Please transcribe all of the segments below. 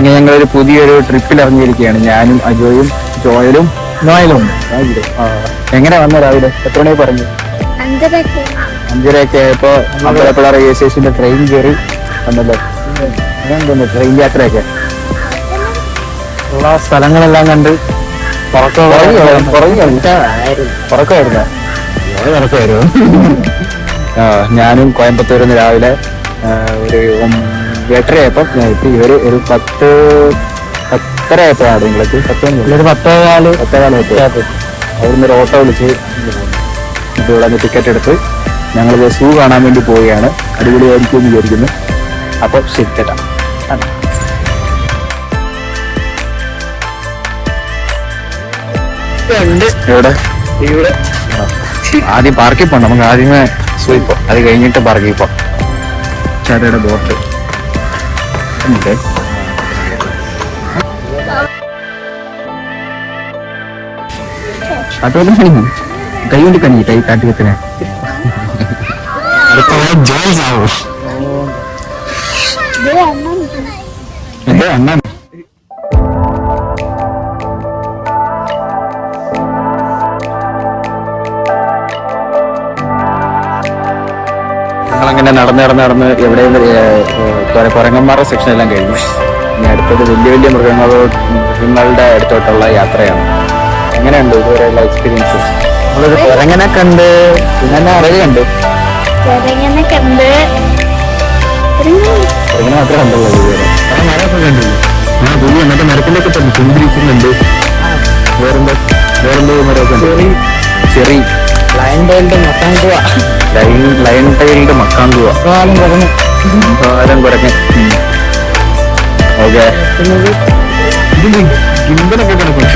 ഇങ്ങനെ ഞങ്ങളൊരു പുതിയൊരു ട്രിപ്പിൽ ഇറങ്ങിയിരിക്കുകയാണ്. ഞാനും അജോയും ജോയലും നോയലും. എങ്ങനെ വന്നു രാവിലെ? എത്ര മണി പറഞ്ഞു? 5:30 ആയപ്പോ അമ്പലപ്പുഴ റെയിൽവേ സ്റ്റേഷന്റെ ട്രെയിൻ കയറി വന്നല്ലോ. അങ്ങനെ ട്രെയിൻ യാത്രയൊക്കെ ഉള്ള സ്ഥലങ്ങളെല്ലാം കണ്ട് ഉറക്കമായിരുന്നു. ഞാനും കോയമ്പത്തൂരിൽ നിന്ന് രാവിലെ ഒരു 8:30 ആയപ്പോൾ ഞാൻ എത്തി. ഇവര് ഒരു 10:30 ആയപ്പോഴാണ് നിങ്ങൾക്ക് 10:15 അവിടുന്ന് ഒരു ഓട്ടോ വിളിച്ച് ഇവിടെ നിന്ന് ടിക്കറ്റ് എടുത്ത് ഞങ്ങൾ സൂ കാണാൻ വേണ്ടി പോവുകയാണ്. അടിപൊളിയായിരിക്കും എന്ന് വിചാരിക്കുന്നു. അപ്പൊ ശരി ചേട്ടാ. ഇവിടെ ആദ്യം പാർക്കിൽ പോകണം. നമുക്ക് ആദ്യമേ സൂയിപ്പോ, അത് കഴിഞ്ഞിട്ട് പാർക്കിൽ പോകാം. ചേട്ടയുടെ ബോട്ട് അതുപോലെ കൈ കൊണ്ട് കഞ്ഞി കൈ കാട്ടി വെക്കണേ. അണ്ണൻ ഞങ്ങളങ്ങനെ നടന്ന് എവിടെയും കുരങ്ങന്മാരുടെ സെക്ഷൻ എല്ലാം കഴിഞ്ഞു. ഇനി അടുത്തത് വലിയ മൃഗങ്ങളുടെ അടുത്തോട്ടുള്ള യാത്രയാണ്. എങ്ങനെയുണ്ട് ഇതുവരെയുള്ള എക്സ്പീരിയൻസ്? നമ്മളൊരു കുരങ്ങനെ കണ്ട്, പിന്നെ അറിയ കണ്ടു. കുരങ്ങനെ മാത്രമേ കണ്ടുള്ളൂ ഇതുവരെ. മരമൊക്കെ കണ്ടില്ല. പുതിയ മറ്റേ മരത്തിന്റെ ഒക്കെ തന്നെ ചുണ്ടിരിക്കുന്നുണ്ട്. വേറെന്തോ മരമൊക്കെ ചെറി ലയൺ ടൈൽഡ് മക്കാങ്കുവ കുരങ്ങൻ. ഓക്കെ, ഗിംബലൊക്കെ കിടക്കും.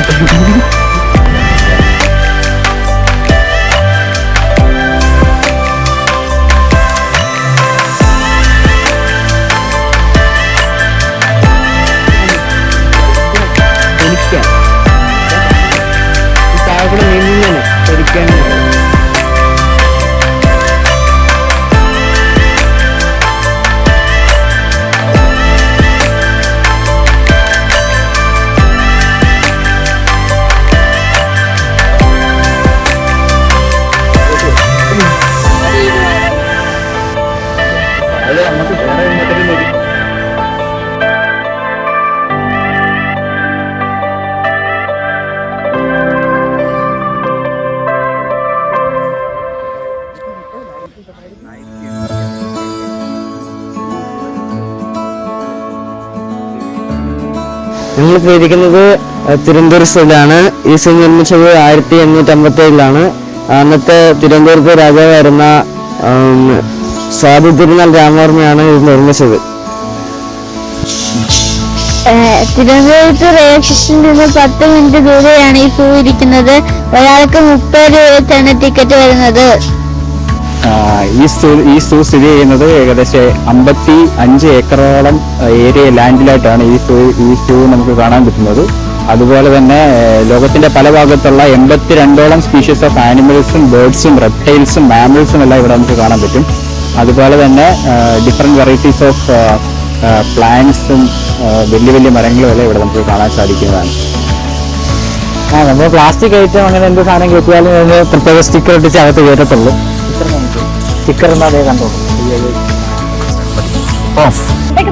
ഞങ്ങളിപ്പോൾ ഇരിക്കുന്നത് തിരുവനന്തപുരം സൂയിലാണ്. ഈ സൂ നിർമ്മിച്ചത് 1857 അന്നത്തെ തിരുവനന്തപുരത്തെ രാജാവായിരുന്ന സ്വാതി തിരുനാൾ രാമവർമ്മയാണ് ഇത് നിർമ്മിച്ചത്. തിരുവനന്തപുരത്ത് റെയിൽവേ സ്റ്റേഷനിൽ നിന്ന് 10 മിനിറ്റ് ദൂരെയാണ് ഈ സൂ ഇരിക്കുന്നത്. ഒരാൾക്ക് 30 രൂപ വെച്ചാണ് ടിക്കറ്റ് വരുന്നത്. ഈ സൂ സ്ഥിതി ചെയ്യുന്നത് ഏകദേശം 55 ഏക്കറോളം ഏരിയ ലാൻഡിലായിട്ടാണ് ഈ സൂ നമുക്ക് കാണാൻ പറ്റുന്നത്. അതുപോലെ തന്നെ ലോകത്തിന്റെ പല ഭാഗത്തുള്ള 82ഓളം സ്പീഷീസ് ഓഫ് ആനിമൽസും ബേർഡ്സും റെപ്റ്റൈൽസും മാമൽസും എല്ലാം ഇവിടെ നമുക്ക് കാണാൻ പറ്റും. അതുപോലെ തന്നെ ഡിഫറെന്റ് വെറൈറ്റീസ് ഓഫ് പ്ലാന്റ്സും വലിയ മരങ്ങളും എല്ലാം ഇവിടെ നമുക്ക് കാണാൻ സാധിക്കുന്നതാണ്. നമ്മൾ പ്ലാസ്റ്റിക് ഐറ്റം അങ്ങനെ എന്ത് സാധനം കയറ്റിയാലും പ്രത്യേക സ്റ്റിക്കർ ഒട്ടിച്ച് അകത്ത് കയറ്റത്തുള്ളൂ. സ്റ്റിക്കർ അതേ കണ്ടോളൂ.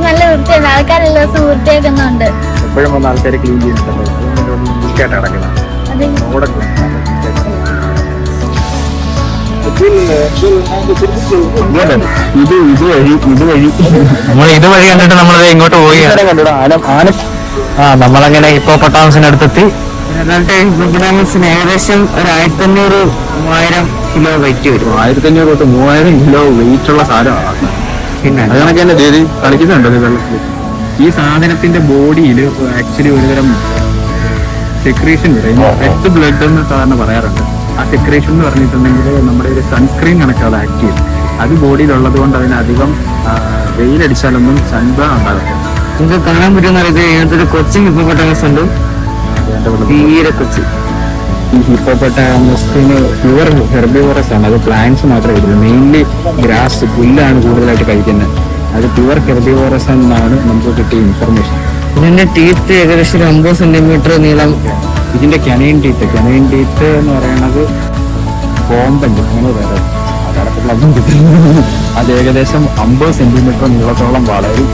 നല്ല വൃത്തിയാണ്. ആൾക്കാരെല്ലാം ദിവസം വൃത്തിയാക്കുന്നുണ്ട്. എപ്പോഴും വന്ന ആൾക്കാർ ക്ലീൻ ചെയ്യുന്നുണ്ടല്ലോ. ഇതുവഴി കണ്ടിട്ട് നമ്മളത് ഇങ്ങോട്ട് പോയി നമ്മളങ്ങനെ ഹിപ്പോപ്പൊട്ടാമസിന്റെ അടുത്തെത്തി. ഹിപ്പോപ്പൊട്ടാമസിന് ഏകദേശം ഒരു 1500-3000 കിലോ വെയിറ്റ് വരും. 1500 തൊട്ട് 3000 കിലോ വെയിറ്റ് ഉള്ള സാധനമാണ്. പിന്നെ അത് കണക്ക് തന്നെ ദേവി കളിക്കുന്നുണ്ട് വെള്ളത്തിൽ. ഈ സാധനത്തിന്റെ ബോഡിയിൽ ആക്ച്വലി ഒരുതരം സെക്രീഷൻ വരും. റെഡ് ബ്ലഡ് എന്ന് സാധാരണ പറയാറുണ്ട്. ആ സെക്രീഷൻ എന്ന് പറഞ്ഞിട്ടുണ്ടെങ്കിൽ നമ്മുടെ ഒരു സൺസ്ക്രീൻ കണക്കാണ് ആക്ട് ചെയ്യും. അത് ബോഡിയിലുള്ളത് കൊണ്ട് അതിനധികം വെയിലടിച്ചാലൊന്നും സൺബേൺ ഉണ്ടാകും. നിങ്ങൾക്ക് കാണാൻ പറ്റുന്ന ഇതിനകത്തൊരു കൊച്ചിൻ ഹിപ്പോപ്പൊട്ടാമസ് ഉണ്ട്. തീരെ കൊച്ചി. ഈ ഹിപ്പോപ്പൊട്ടാമസിന് പ്യുവർ ഹെർബിവോറസ് ആണ്. അത് പ്ലാന്റ്സ് മാത്രമേ കഴിക്കുന്നത്. മെയിൻലി ഗ്രാസ്, പുല്ലാണ് കൂടുതലായിട്ട് കഴിക്കുന്നത്. അത് പ്യുവർ ഹെർബിവോറസ് എന്നാണ് നമുക്ക് കിട്ടിയ ഇൻഫർമേഷൻ. ഇതിന്റെ ടീത്ത് ഏകദേശം 50 സെന്റിമീറ്റർ നീളം. ഇതിന്റെ കെനൈൻ ടീത്ത് എന്ന് പറയുന്നത് കോമ്പന്റ് അങ്ങനെ വേറെ അത് ഏകദേശം 50 സെന്റിമീറ്റർ നീളത്തോളം വളരും.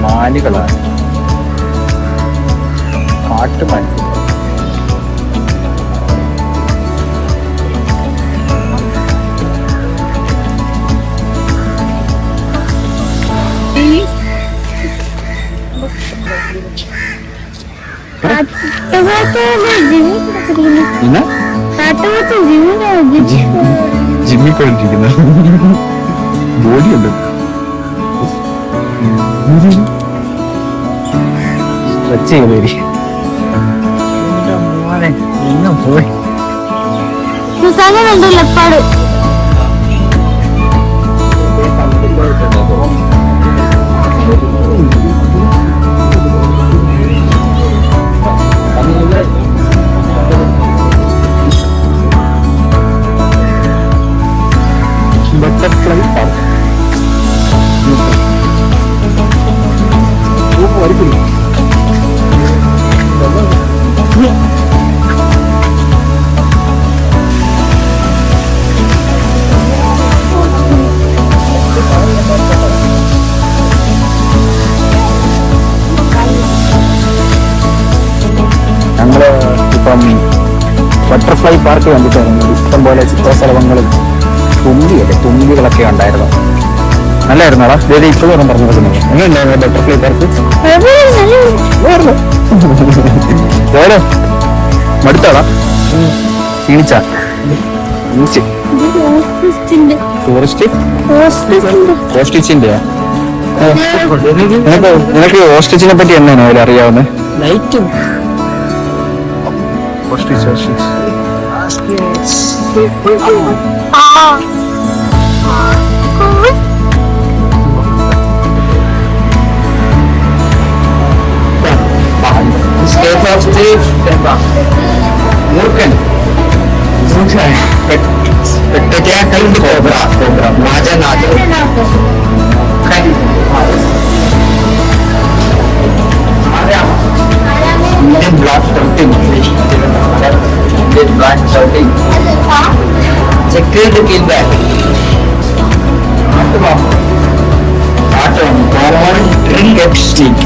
മാനുകളാണ് കാട്ടുമാൻ. പിന്നെ ജിമ്മി കൊണ്ടിരിക്കുന്ന ബോഡിയുണ്ട്. പോയി ലെപ്പാട് ബട്ടർഫ്ലൈ പാർക്ക്. ഞങ്ങള് ഇപ്പം ബട്ടർഫ്ലൈ പാർക്ക് കണ്ടിട്ടായിരുന്നു. ഇഷ്ടംപോലെ ചിത്രശലഭങ്ങളും തുമ്പികളൊക്കെ ഉണ്ടായിരുന്നു. നല്ലായിരുന്നോടാ? ഇപ്പോഴും ഒന്നും പറഞ്ഞു കൊടുക്കുന്നത് എങ്ങനെയുണ്ടായിരുന്നു ബട്ടർഫ്ലൈ പാർക്ക്? മടുത്താടാ? ക്ഷീണിച്ച ഓസ്റ്റിച്ചിന്റെ നിനക്ക് ഓസ്റ്റിച്ചിനെ പറ്റി എന്നാണ് അതിൽ അറിയാവുന്നത്? ലൈറ്റും മൂർഖൻ Indian black shouting. Indian black shouting. Secret kill back. Atom. Common drink of snake.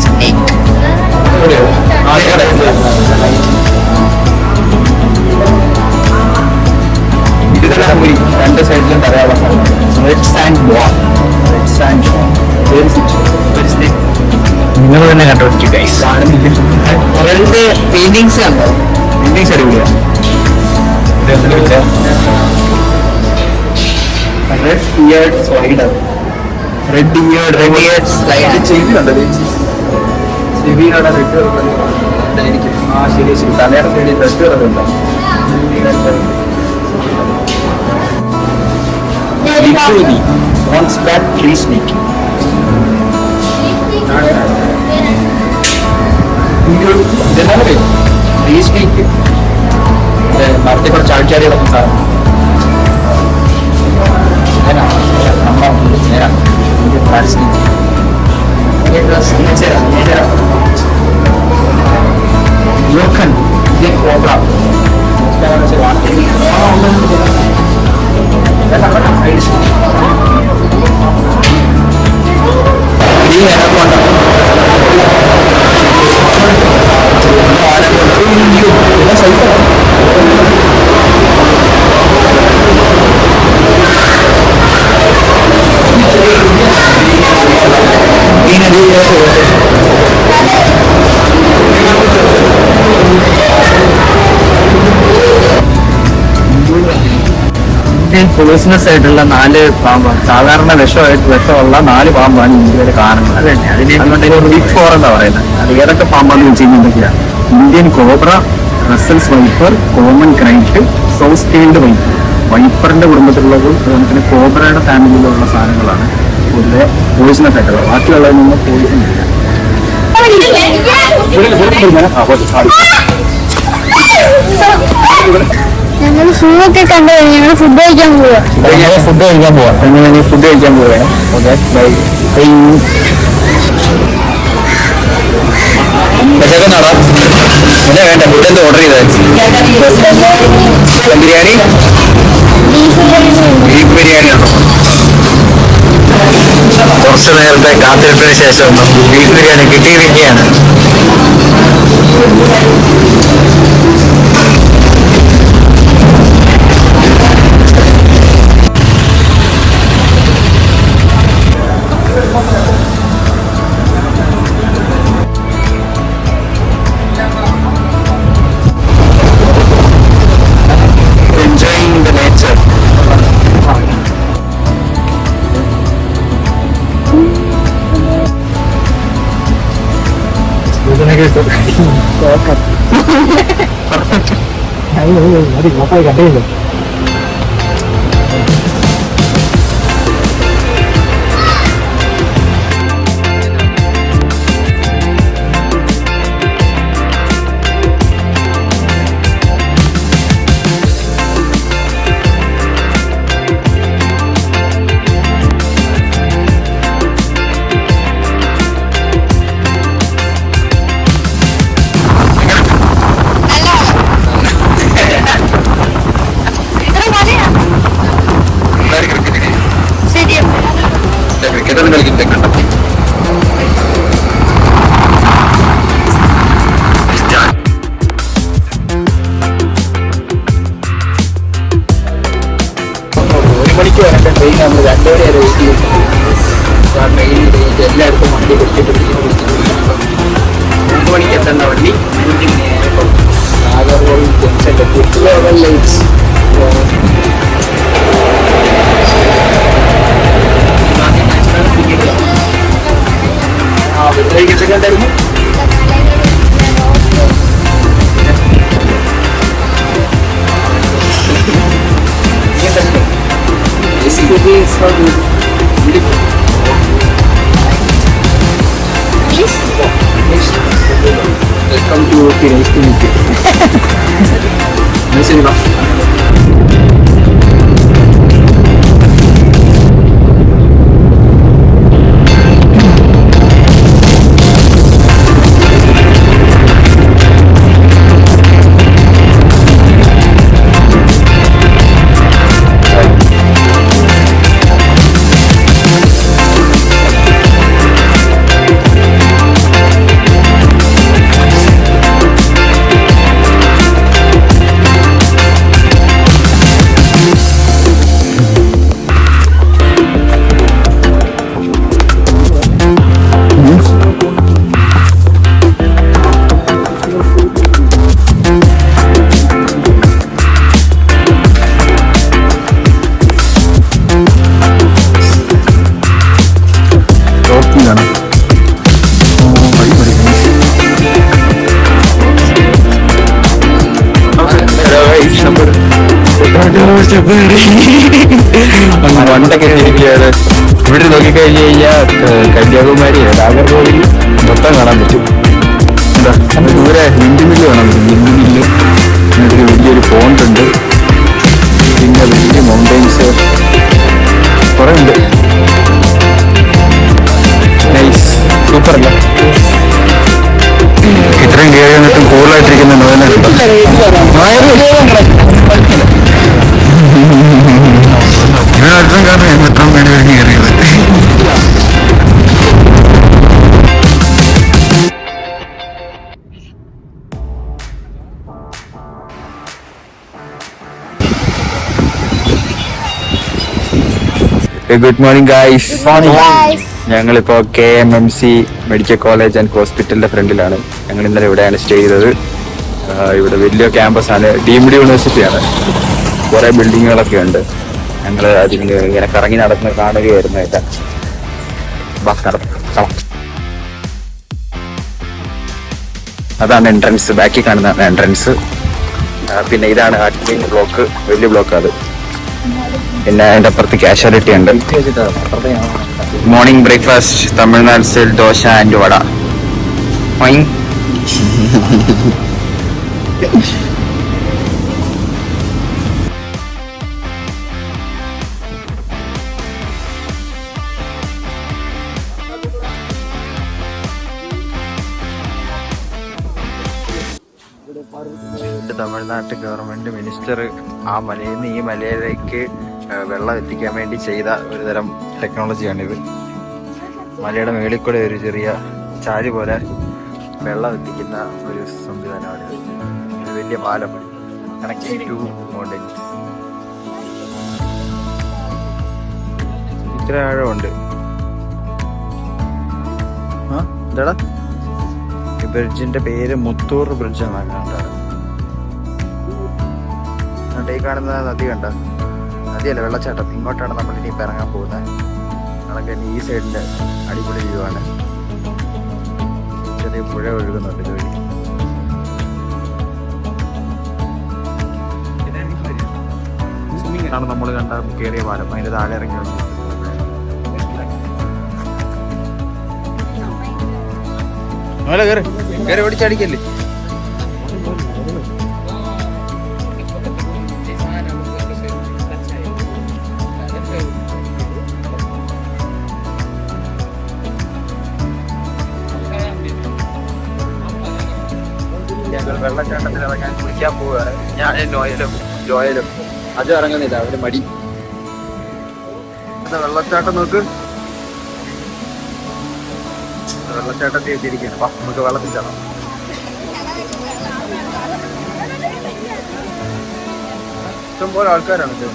ഇതെല്ലാം പോയി രണ്ട് സൈഡിലും ധാരാളം റെഡ് സാൻഡ് ബോൾ. നിങ്ങൾ തന്നെ കണ്ടു ഗൈസ്. പെയിന്റിങ്സ് കണ്ടോ? പെയിന്റിങ്സ് അടിപൊളിയാണ്. Red eared slider. Red eared slide ചെയ്തിട്ടുണ്ടോ? ചെവിയുടെ റെഡ് ഇതായിരിക്കും. ആ ശരി ശരി. തലയുടെ സൈഡിൽ റെഡ് കളറുണ്ടോ? Tree snake. ഇതെന്താണ് പേര്? Tree snake. മരത്തിൽ കൂടെ ചാടിച്ചാടി കിടക്കുന്ന സാധനം. പോയിസണസ് ആയിട്ടുള്ള 4 പാമ്പാണ്. സാധാരണ വിഷമുള്ള 4 പാമ്പാണ് ഇന്ത്യയിലെ കാണുന്നത്. അതുകൊണ്ട് ബിഗ് 4 എന്താ പറയുന്നത്. അത് ഏതൊക്കെ പാമ്പാന്ന് വെച്ച് കഴിഞ്ഞാൽ Indian cobra, Russell's viper, common krait, south scaled viper. വൈപ്പറിന്റെ കുടുംബത്തിലുള്ളതും അതുപോലെ കോബ്രയുടെ ഫാമിലിയിലുള്ള സാധനങ്ങളാണ് പൊതുവെ പോയിസണസ് ആയിട്ടുള്ളത്. ബാക്കിയുള്ളതിൽ നിന്ന് പോയിസൺ ഇല്ല. ഞങ്ങൾ സൂ ഒക്കെ കണ്ടു. ഞങ്ങൾ ഫുഡ് കഴിക്കാൻ പോവാ. ഫുഡ് കഴിക്കാൻ പോവാം. ഫുഡ് കഴിക്കാൻ പോവുകയാണ്. Okay bye. വിശക്കുന്നാടാ? എന്നാ വേണ്ട ഫുഡ് എന്താ ഓർഡർ ചെയ്തത്? ചിക്കൻ ബിരിയാണി, ബീഫ് ബിരിയാണിയാണോ? കുറച്ച് നേരത്തെ കാത്തിരിപ്പിന് ശേഷം ബീഫ് ബിരിയാണി കിട്ടിയിരിക്കുകയാണ്. Enjoying the nature. ഇതിനെ കേട്ടു മതി മൊത്തമായി കണ്ടില്ല. ക്രിക്കറ്റൊന്നും കളിക്കുന്നില്ല. ഒരു മണിക്ക് വരേണ്ട ട്രെയിൻ നമ്മൾ 2 മണി വരെ വെയിറ്റ് ചെയ്യും. ട്രെയിൻ എല്ലായിടത്തും വണ്ടി കൊടുത്തിട്ട് 3 മണിക്ക് എത്തേണ്ട വണ്ടി 5 മണിയായപ്പോൾ നാഗർകോവിൽ ജംഗ്ഷനിലെത്തി. ലൈറ്റ്സ് വെള്ളരിക്കൊക്കെ ഉണ്ടായിരുന്നു. Welcome to nice to meet you. ശരി വാ. വണ്ടൊക്കെ ഇരിക്കുകയാണ്. ഇവിടെ നോക്കിക്കഴിഞ്ഞ് കഴിഞ്ഞാൽ കന്യാകുമാരി നാഗർകോവിൽ മൊത്തം കാണാൻ പറ്റും. എന്താ ദൂരെ വിൻഡ്മില്ല് കാണാൻ പറ്റും. വിൻഡ്മില്ല് എന്നിട്ടൊരു വലിയൊരു പോണ്ട് ഉണ്ട്. പിന്നെ വലിയ മൗണ്ടൈൻസ് കുറെ ഉണ്ട്. നൈസ്, സൂപ്പർ അല്ല? ഇത്രയും കയറി വന്നിട്ടും കൂടുതലായിട്ടിരിക്കുന്ന നോയന ഇതിനർത്ഥം കാരണം ഞാൻ എത്ര വേണ്ടി വരെ കയറിയത്. Good morning guys. ഞങ്ങളിപ്പോ KMMC മെഡിക്കൽ കോളേജ് ആൻഡ് ഹോസ്പിറ്റലിന്റെ ഫ്രണ്ടിലാണ്. ഞങ്ങൾ ഇന്നലെ ഇവിടെയാണ് സ്റ്റേ ചെയ്തത്. ഇവിടെ വലിയ ക്യാമ്പസ് ആണ്, ഡീംഡ് യൂണിവേഴ്സിറ്റിയാണ്. കുറെ ബിൽഡിങ്ങുകളൊക്കെ ഉണ്ട്. ഞങ്ങൾ അതിന് ഇങ്ങനെ കറങ്ങി നടന്ന് കാണുകയായിരുന്നു. അതാണ് എൻട്രൻസ്, ബാക്കി കാണുന്നതാണ് എൻട്രൻസ്. പിന്നെ ഇതാണ് അഡ്മിൻ ബ്ലോക്ക്, വലിയ ബ്ലോക്ക് അത്. പിന്നെ അതിന്റെ അപ്പുറത്ത് കാഷ്വാലിറ്റി ഉണ്ട്. Morning breakfast Tamil Nadu style dosa and vada. തമിഴ്നാട്ട് ഗവൺമെന്റ് മിനിസ്റ്റർ ആ മലയിൽ നിന്ന് ഈ മലയിലേക്ക് വെള്ളം എത്തിക്കാൻ വേണ്ടി ചെയ്ത ഒരു തരം ടെക്നോളജിയാണിത്. മലയുടെ മേളിൽ കൂടെ ഒരു ചെറിയ ചാരി പോലെ വെള്ളം എത്തിക്കുന്ന ഒരു സംവിധാനമാണിത്. ഒരു വലിയ പാലം കണക്റ്റിംഗ് ടു മൗണ്ടൻസ്. ഇത്ര ആഴമുണ്ട്. എന്താടാ ഈ ബ്രിഡ്ജിന്റെ പേര് മുത്തൂർ ബ്രിഡ്ജ് എന്നാണ് കണ്ടത്. ഈ കാണുന്ന നദി കണ്ട നദിയല്ല, വെള്ളച്ചാട്ടം. ഇങ്ങോട്ടാണ് നമ്മൾ ഇനി ഇറങ്ങാൻ പോകുന്നത്. നമ്മളൊക്കെ ഈ സൈഡിന്റെ അടിപൊളി വ്യൂ ആണ്. ചെറിയ പുഴ ഒഴുകുന്നുണ്ട് ഇതുവഴി. ആണ് നമ്മൾ കണ്ട കയറിയ പാലം. അതിന്റെ താഴെ ഇറങ്ങി വന്നു. കയറി ഓടിച്ചടിക്കല്ലേ. ഞങ്ങൾ വെള്ളച്ചാട്ടത്തിൽ ഇറങ്ങാൻ കുളിക്കാൻ പോവുകയാണ്. ഞാൻ ജോയലും അത് ഇറങ്ങുന്നില്ല, അവര് മടി. വെള്ളച്ചാട്ടം നോക്ക്, വെള്ളച്ചാട്ടത്തിൽ എത്തിയിരിക്കുകയാണ്. നമുക്ക് വെള്ളത്തിൽ ചാടാം. ഇഷ്ടംപോലെ ആൾക്കാരാണ് ഇത്.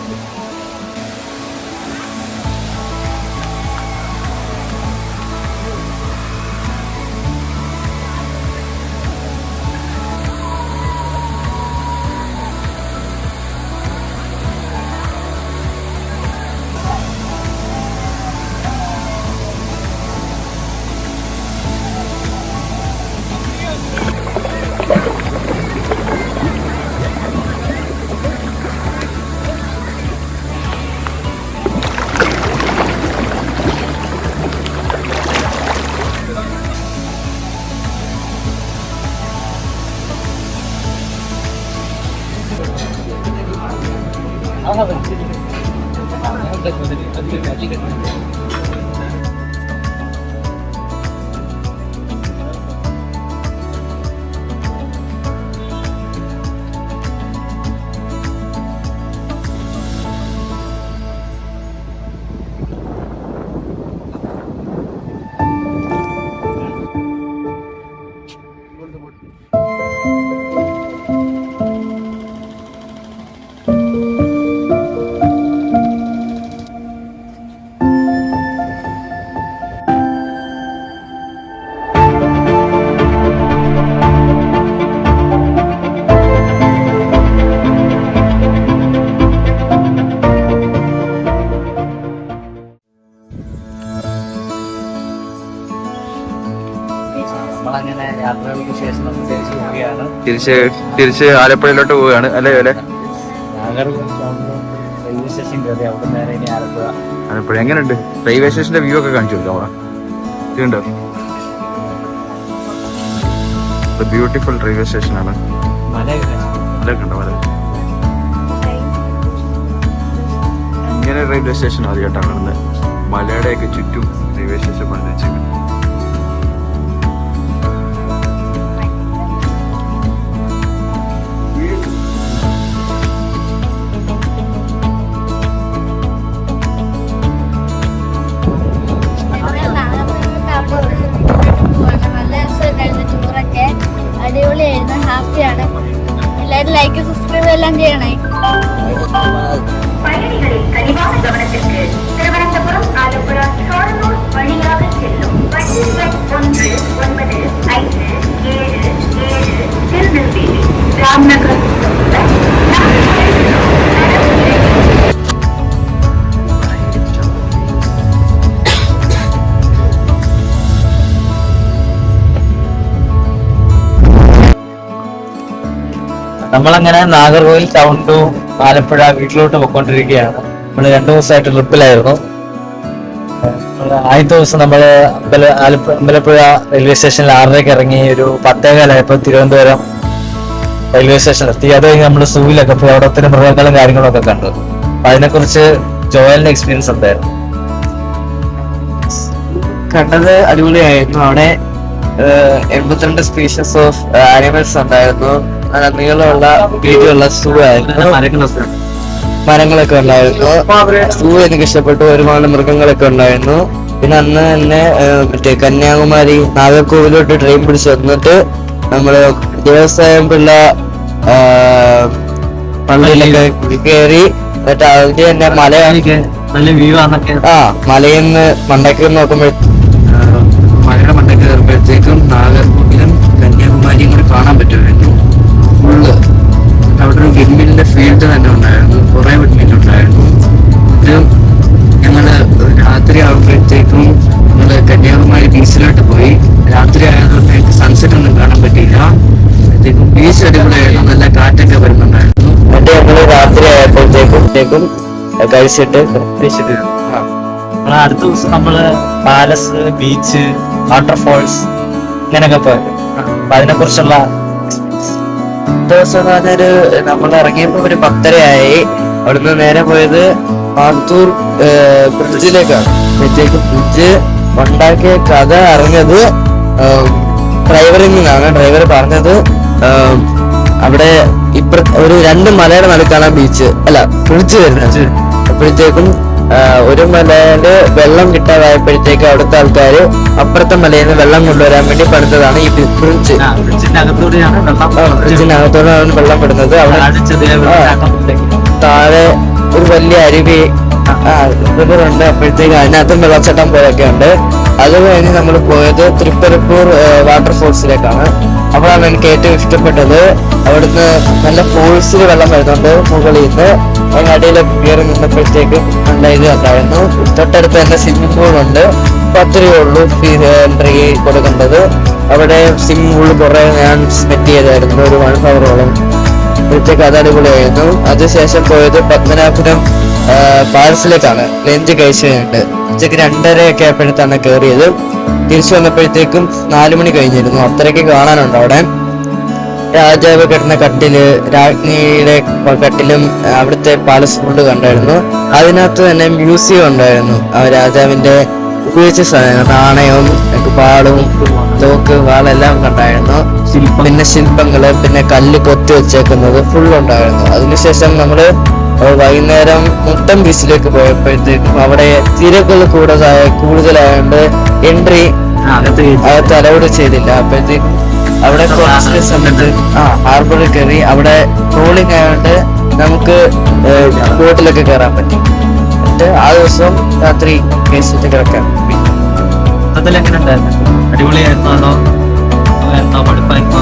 നമ്മളങ്ങനെ യാത്രകൾക്ക് ശേഷം നമ്മൾ തിരിച്ചു പോവുകയാണ്. തിരിച്ച് ആലപ്പുഴയിലോട്ട് പോവുകയാണ് അല്ലേ? നാഗർകോവിൽ റെയിൽവേ സ്റ്റേഷൻ കയറി അവിടെ നേരെ ഇനി ആലപ്പുഴ. എങ്ങനെയുണ്ട് റെയിൽവേ സ്റ്റേഷന്റെ വ്യൂ ഒക്കെ കാണിച്ചു കൊടുക്കാം അവിടെ. ഇതുണ്ടോ, ബ്യൂട്ടിഫുൾ റെയിൽവേ സ്റ്റേഷനാണ്. മലയൊക്കെ ഉണ്ടോ? ഇങ്ങനെ റെയിൽവേ സ്റ്റേഷൻ ആദ്യമായിട്ടാണ് കാണുന്നത്. മലയുടെയൊക്കെ ചുറ്റും റെയിൽവേ സ്റ്റേഷൻ പണിത് വെച്ചേക്കുന്നത്. അടിപൊളിയായിരുന്നു, ഹാപ്പിയാണ്. എല്ലാവരും ലൈക്ക് സബ്സ്ക്രൈബ് എല്ലാം ചെയ്യണേ. பயணிகளின் கனிவான கவனத்திற்கு திருவனந்தபுரம் ஆலப்புழா ஷோரூர் வழியாக செல்லும் பஸ் எண் 1957 திருநெல்வேலி ராம்நகர் നമ്മളങ്ങനെ നാഗർകോവിൽ ടൗൺ ടു ആലപ്പുഴ വീട്ടിലോട്ട് പോയിക്കൊണ്ടിരിക്കുകയാണ്. നമ്മൾ 2 ദിവസമായിട്ട് ട്രിപ്പിലായിരുന്നു. ആദ്യത്തെ ദിവസം നമ്മള് അമ്പലപ്പുഴ റെയിൽവേ സ്റ്റേഷനിൽ 6:30 ഇറങ്ങി ഒരു 10:15 തിരുവനന്തപുരം റെയിൽവേ സ്റ്റേഷൻ എത്തി. അത് കഴിഞ്ഞ് നമ്മൾ സൂവിലൊക്കെ പോയി അവിടെ ഒത്തിരി മൃഗങ്ങളും കാര്യങ്ങളൊക്കെ കണ്ടു. അതിനെക്കുറിച്ച് ജോയലിന്റെ എക്സ്പീരിയൻസ് എന്തായിരുന്നു? കണ്ടത് അടിപൊളിയായിരുന്നു. അവിടെ 82 സ്പീഷീസ് ഓഫ് ആനിമൽസ് ഉണ്ടായിരുന്നു. നല്ല നീളമുള്ള വീതിയുള്ള സൂ ആയിരുന്നു. മരങ്ങളൊക്കെ ഉണ്ടായിരുന്നു. സൂ എനിക്ക് ഇഷ്ടപ്പെട്ടു. ഒരുപാട് മൃഗങ്ങളൊക്കെ ഉണ്ടായിരുന്നു. പിന്നെ അന്ന് തന്നെ മറ്റേ കന്യാകുമാരി നാഗർകോവിലോട്ട് ട്രെയിൻ പിടിച്ച് വന്നിട്ട് നമ്മള് ദേവസായം പിള്ള പള്ളിയിലൊക്കെ കയറി. എന്നിട്ട് അതിന്റെ തന്നെ നല്ല വ്യൂ ആണൊക്കെ. മലയിൽ നിന്ന് മണ്ടയ്ക്ക് നോക്കുമ്പോഴേ മലയുടെ മണ്ടയ്ക്ക് കയറുമ്പോഴത്തേക്കും നാഗർകോവിലും കന്യാകുമാരിയും കൂടി കാണാൻ പറ്റുമായിരുന്നു. ഫുള്ള് അവിടെ ഒരു വിൻമില്ലിന്റെ ഫീൽഡ് തന്നെ ഉണ്ടായിരുന്നു. കുറെ വിൻമില്ല് ഉണ്ടായിരുന്നു. ഇത് ഞങ്ങള് രാത്രി ആകുമ്പോഴത്തേക്കും ഞങ്ങള് കന്യാകുമാരി ബീച്ചിലോട്ട് പോയി. രാത്രി ആയതുകൊണ്ട് എനിക്ക് സൺസെറ്റ് ഒന്നും കാണാൻ പറ്റിയില്ല. അപ്പോഴത്തേക്കും ബീച്ച് അടിപൊളിയായിരുന്നു. നല്ല കാറ്റൊക്കെ വരുന്നുണ്ടായിരുന്നു. എന്നിട്ട് ഞങ്ങള് രാത്രി ആയപ്പോഴത്തേക്കും കഴിച്ചിട്ട് അടുത്ത ദിവസം നമ്മള് പാലസ്, ബീച്ച്, വാട്ടർഫോൾസ് ഇങ്ങനെയൊക്കെ പോയത്. അപ്പൊ അതിനെ കുറിച്ചുള്ള ദിവസം പറഞ്ഞൊരു നമ്മൾ ഇറങ്ങിയപ്പോ ഒരു 10:30 അവിടുന്ന് നേരെ പോയത് മാത്തൂർ ബ്രിഡ്ജിലേക്കാണ്. അപ്പോഴത്തേക്ക് ബ്രിഡ്ജ് ഉണ്ടാക്കിയ കഥ അറിഞ്ഞത് ഡ്രൈവറിൽ നിന്നാണ്. ഡ്രൈവർ പറഞ്ഞത് അവിടെ ഒരു 2 മലയുടെ നടുക്കാണ് ബീച്ച് ബ്രിഡ്ജ് വരുന്നത്. അപ്പോഴത്തേക്കും ഒരു മലയില് വെള്ളം കിട്ടാതായപ്പോഴത്തേക്ക് അവിടുത്തെ ആൾക്കാര് അപ്പുറത്തെ മലയിൽ നിന്ന് വെള്ളം കൊണ്ടുവരാൻ വേണ്ടി പണിതതാണ് ഈ ബ്രിഡ്ജ്. ബ്രിഡ്ജിനകത്തോടെയാണ് വെള്ളം വിടുന്നത്. അവിടെ താഴെ ഒരു വലിയ അരുവി റിവറുണ്ട്. അപ്പോഴത്തേക്ക് അതിനകത്തും വെള്ളച്ചാട്ടം പോലൊക്കെ ഉണ്ട്. അത് കഴിഞ്ഞ് നമ്മൾ പോയത് തൃപ്പരപ്പൂർ വാട്ടർഫോൾസിലേക്കാണ്. അവിടാണ് എനിക്ക് ഏറ്റവും ഇഷ്ടപ്പെട്ടത്. അവിടുന്ന് നല്ല ഫോഴ്സിൽ വെള്ളം വരുന്നുണ്ട് മുകളിൽ നിന്ന്. അതിനടിയിലൊക്കെ കയറി നിന്നപ്പോഴത്തേക്കും നല്ല ഇത് ഉണ്ടായിരുന്നു. തൊട്ടടുത്ത് തന്നെ സ്വിമ്മിംഗ് പൂളുണ്ട്. 10 രൂപയുള്ളൂ എൻട്രി കൊടുക്കേണ്ടത്. അവിടെ സ്വിമ്മിംഗ് പൂളിൽ കുറെ ഞാൻ സ്പെൻഡ് ചെയ്തായിരുന്നു. ഒരു 1 ഹവറോളം. അപ്പോഴത്തേക്ക് അത് അടിപൊളിയായിരുന്നു. അതിനുശേഷം പോയത് പത്മനാഭപുരം പാലസിലേക്കാണ്. ലഞ്ച് കഴിച്ചിട്ടുണ്ട്. ഉച്ചക്ക് 2:30 ആയപ്പോഴത്താണ് കയറിയത്. തിരിച്ചു വന്നപ്പോഴത്തേക്കും 4 മണി കഴിഞ്ഞിരുന്നു. അത്രയ്ക്ക് കാണാനുണ്ട് അവിടെ. രാജാവ് കിടന്ന കട്ടില്, രാജ്ഞിയുടെ കട്ടിലും അവിടുത്തെ പാലസ് ഫുള്ള് കണ്ടായിരുന്നു. അതിനകത്ത് തന്നെ മ്യൂസിയം ഉണ്ടായിരുന്നു. ആ രാജാവിന്റെ ഉപയോഗിച്ച സാധനങ്ങൾ, നാണയവും പാളും തോക്ക് വാളെല്ലാം കണ്ടായിരുന്നു. പിന്നെ ശില്പങ്ങള്, പിന്നെ കല്ല് കൊത്തി വെച്ചേക്കുന്നത് ഫുൾ ഉണ്ടായിരുന്നു. അതിനുശേഷം നമ്മള് വൈകുന്നേരം മുട്ടം ബീച്ചിലേക്ക് പോയപ്പോഴത്തേക്കും അവിടെ തിരകൾ കൂടുതലായതുകൊണ്ട് എൻട്രി അകത്ത് അലൗഡ് ചെയ്തില്ല. അപ്പോഴത്തേക്കും അവിടെ കുറച്ച് സമയത്ത് ഹാർബറിൽ കയറി. അവിടെ ട്രോളിംഗ് ആയതുകൊണ്ട് നമുക്ക് ബോട്ടിലൊക്കെ കയറാൻ പറ്റും. എന്നിട്ട് ആ ദിവസം രാത്രി കഴിച്ചിട്ട് കിടക്കാൻ. എങ്ങനെ ഉണ്ടായിരുന്നു? അടിപൊളിയായിരുന്നു അതോ മടുപ്പായിരുന്നോ?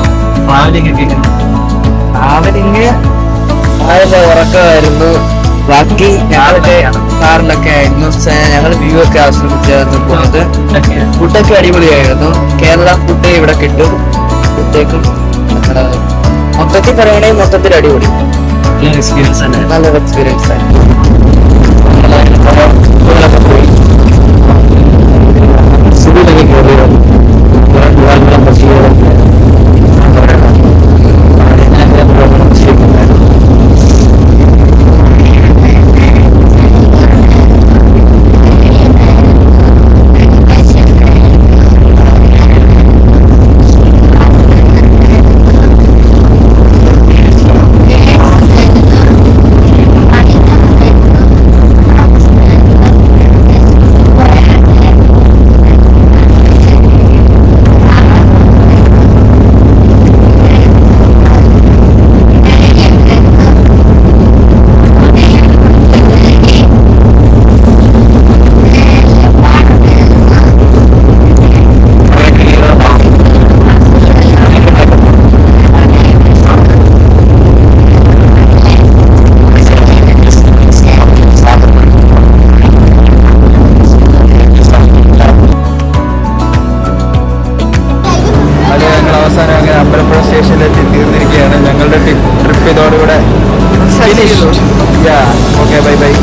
ട്രാവലിങ് അതിന്റെ ഉറക്കമായിരുന്നു. ബാക്കി ഞങ്ങളൊക്കെ കാറിലൊക്കെ ആയിരുന്നു. ഞങ്ങൾ വ്യൂ ഒക്കെ ആസ്വദിച്ചായിരുന്നു പോയത്. ഫുഡൊക്കെ അടിപൊളിയായിരുന്നു. കേരള ഫുഡ് ഇവിടെ കിട്ടും. ഫുഡേക്കും മൊത്തത്തിൽ പറയുകയാണെങ്കിൽ മൊത്തത്തിൽ അടിപൊളി. നല്ലൊരു എക്സ്പീരിയൻസ് ആയിരുന്നു. പോയി സിവിലൊക്കെ കയറി അമ്പലപ്പുഴ സ്റ്റേഷനിലെത്തി തീർന്നിരിക്കുകയാണ്. ഞങ്ങളുടെ ട്രിപ്പ് ഇതോടുകൂടെ ഓക്കെ ബൈ ബൈ.